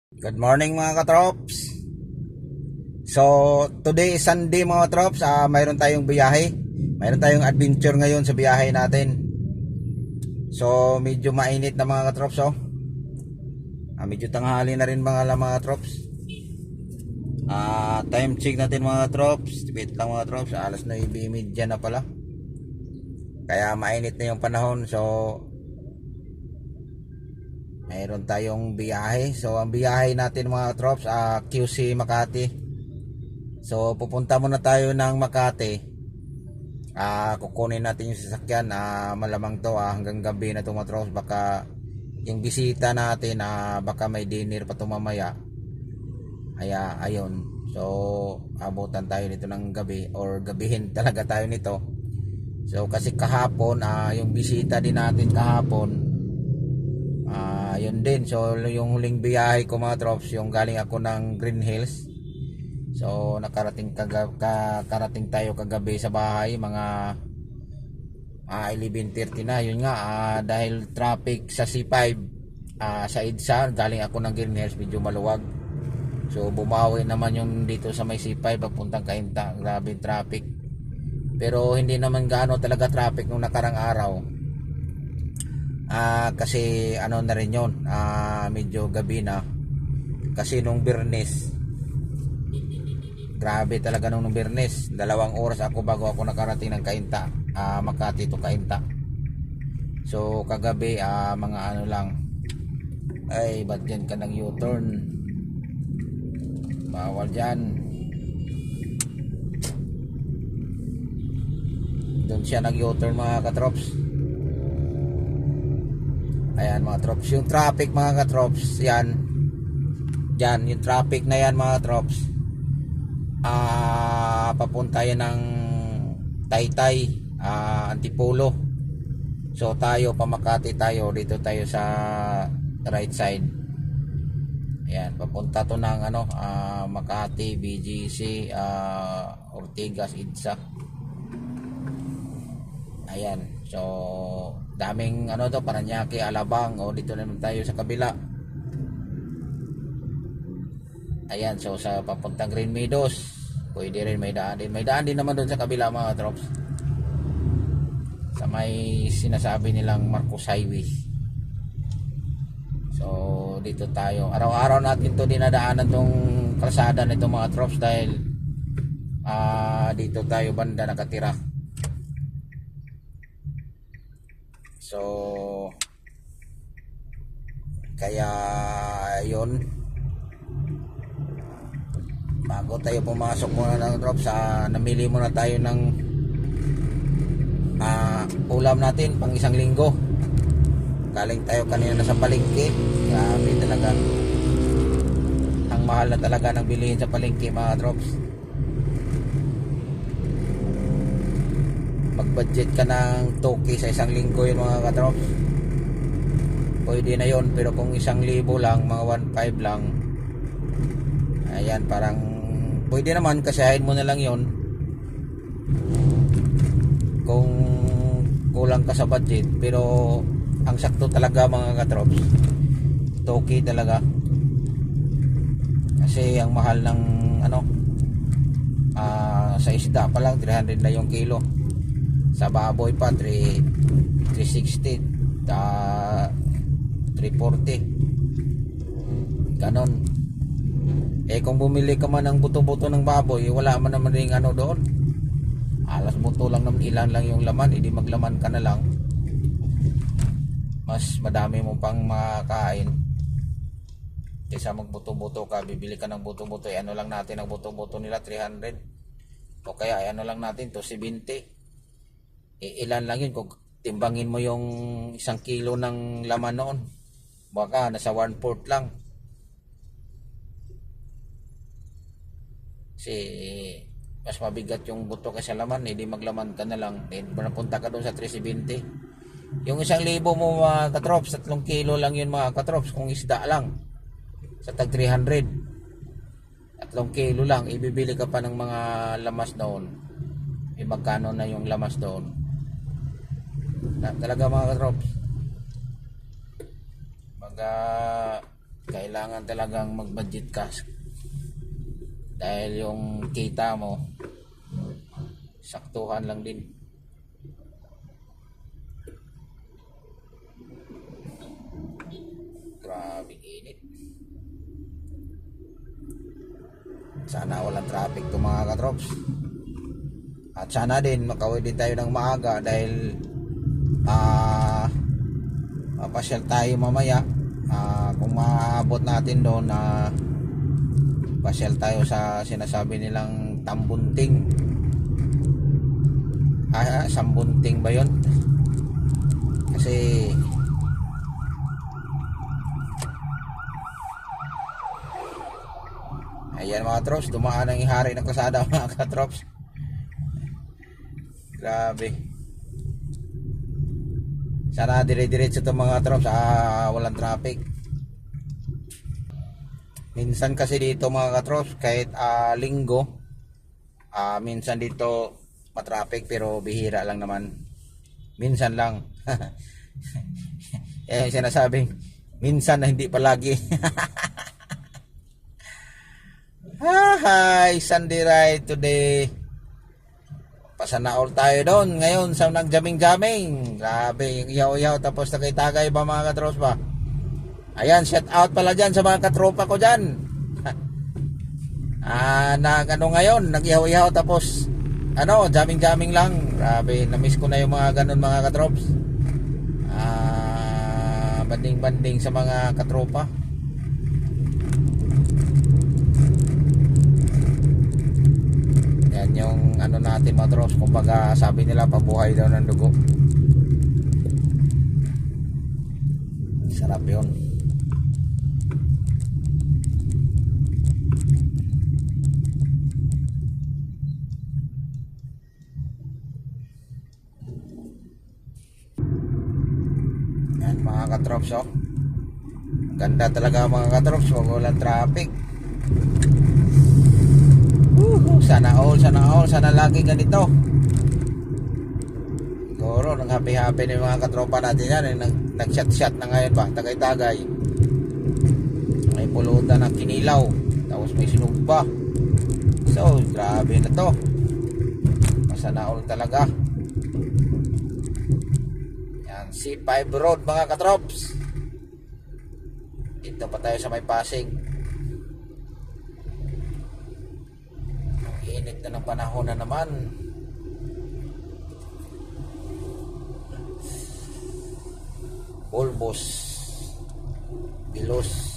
Good morning mga katrops. So today is Sunday mga katrops. Mayroon tayong biyahe. Mayroon tayong adventure ngayon sa biyahe natin. So medyo mainit na mga katrops. Medyo tanghali na rin mga katrops. Time check natin mga katrops. Wait lang mga katrops. Alas 9:30 na pala. Kaya mainit na yung panahon. So mayroon tayong biyahe. So ang biyahe natin mga trops, QC Makati. So pupunta muna tayo ng Makati. Kukunin natin yung sasakyan. Malamang to hanggang gabi na to mga trops. Baka yung bisita natin, baka may dinner pa to mamaya. Kaya ayun. So abutan tayo nito ng gabi, or gabihin talaga tayo nito. So kasi kahapon, yung bisita din natin kahapon, yun din. So yung huling biyahe ko mga trops, yung galing ako ng Green Hills. So nakarating karating tayo kagabi sa bahay mga 11:30 na. Yun nga, dahil traffic sa C5, sa EDSA, galing ako ng Green Hills, medyo maluwag. So bumawi naman yung dito sa may C5 papuntang Cainta. Grabe traffic, pero hindi naman gaano talaga traffic nung nakarang araw. Kasi ano na rin yun, medyo gabi na. Kasi nung Biyernes, grabe talaga nung Biyernes, 2 oras ako bago ako nakarating ng Cainta, Makati to Cainta. So kagabi, mga ano lang, ay ba't dyan ka nag U-turn, bawal dyan. Doon siya nag U-turn mga katrops. Ayan mga trops, yung traffic mga katrops, yan yung traffic na yan mga trops. Papunta yan ng Taytay, Antipolo. So tayo pamakati tayo, dito tayo sa right side. Ayan, papunta to ng Makati, BGC, Ortigas, EDSA. Ayan, so daming Paranaque, Alabang. Dito naman tayo sa kabila. Ayan, so sa papuntang Green Meadows, pwede rin, may daan din naman doon sa kabila mga trops, sa may sinasabi nilang Marcos Highway. So dito tayo, araw-araw natin to dinadaanan tong kalsada nito mga trops, dahil dito tayo banda nakatira. So kaya yun, bago tayo pumasok muna ng drops, namili muna tayo ng ulam natin pang isang linggo. Galing tayo kanina na sa palengke. Grabe talaga, ang mahal na talaga ng bilihin sa palengke mga drops. Mag-budget ka ng 2K sa isang linggo yun mga katrops, pwede na yun. Pero kung 1,000 lang, mga 1,500 lang, ayan, parang pwede naman, kasahin mo na lang yun kung kulang ka sa budget. Pero ang sakto talaga mga katrops, 2K talaga. Kasi ang mahal ng sa isda pa lang 300 na yung kilo. Sa baboy pa 360, 340, ganon. Kung bumili ka man ng buto-buto ng baboy, wala man naman ring doon, alas buto lang naman, ilan lang yung laman, hindi maglaman ka na lang, mas madami mo pang makain kaysa magbuto-buto ka. Bibili ka ng buto-buto, lang natin ang buto-buto nila 300, o kaya lang natin to 70. Ilan lang yun kung timbangin mo yung 1 kilo ng laman noon, baka nasa 1/4 lang. Kasi mas mabigat yung buto kaysa laman, hindi maglaman ka na lang, napunta ka doon sa 370. Yung 1,000 mo mga katrops, 3 kilo lang yun mga katrops, kung isda lang sa tag 300, 3 kilo lang. Ibibili ka pa ng mga lamas doon, magkano na yung lamas doon talaga mga katrops. kailangan talagang mag-budget ka dahil yung kita mo saktuhan lang din. Grabe init. Sana walang traffic to mga katrops. At sana din makauwi din tayo ng maaga dahil mapasyal tayo mamaya. Kung maabot natin doon na pasyal tayo sa sinasabi nilang Tambunting. Sambunting ba yun? Kasi ayan mga trops, dumaan ang ihari ng kasada mga katrops. Grabe. Sana dire-diretso ito mga trops, walang traffic. Minsan kasi dito mga katrops, kahit linggo, minsan dito matraffic pero bihira lang naman. Minsan lang. Eh sinasabing minsan na hindi palagi. Hi, Sunday ride today. Pasana all tayo doon ngayon sa nagjaming-jaming. Grabe, yung iyaw-iyaw tapos tagay-tagay ba mga katrops ba? Ayan, shout out pala dyan sa mga katropa ko dyan. Ngayon, nag-iyaw-iyaw tapos jamming-jamming lang. Grabe, na-miss ko na yung mga ganun mga katrops. Banding-banding sa mga katropa. Yan yung natin mga trops, kumbaga sabi nila pabuhay daw ng dugo. Sarap yun. Yan mga katrops, ganda talaga mga katrops, walang traffic. Sana lagi ganito. Siguro nang happy ng mga katropa natin yan, nag-shot na ngayon ba, tagay-tagay. May pulutan ng kinilaw, tapos may sinog pa. So grabe na to. Sana all talaga. Yan, C5 Road mga katrops. Dito pa tayo sa may Pasig. Init na ng panahon na naman. Bulbos Bilos.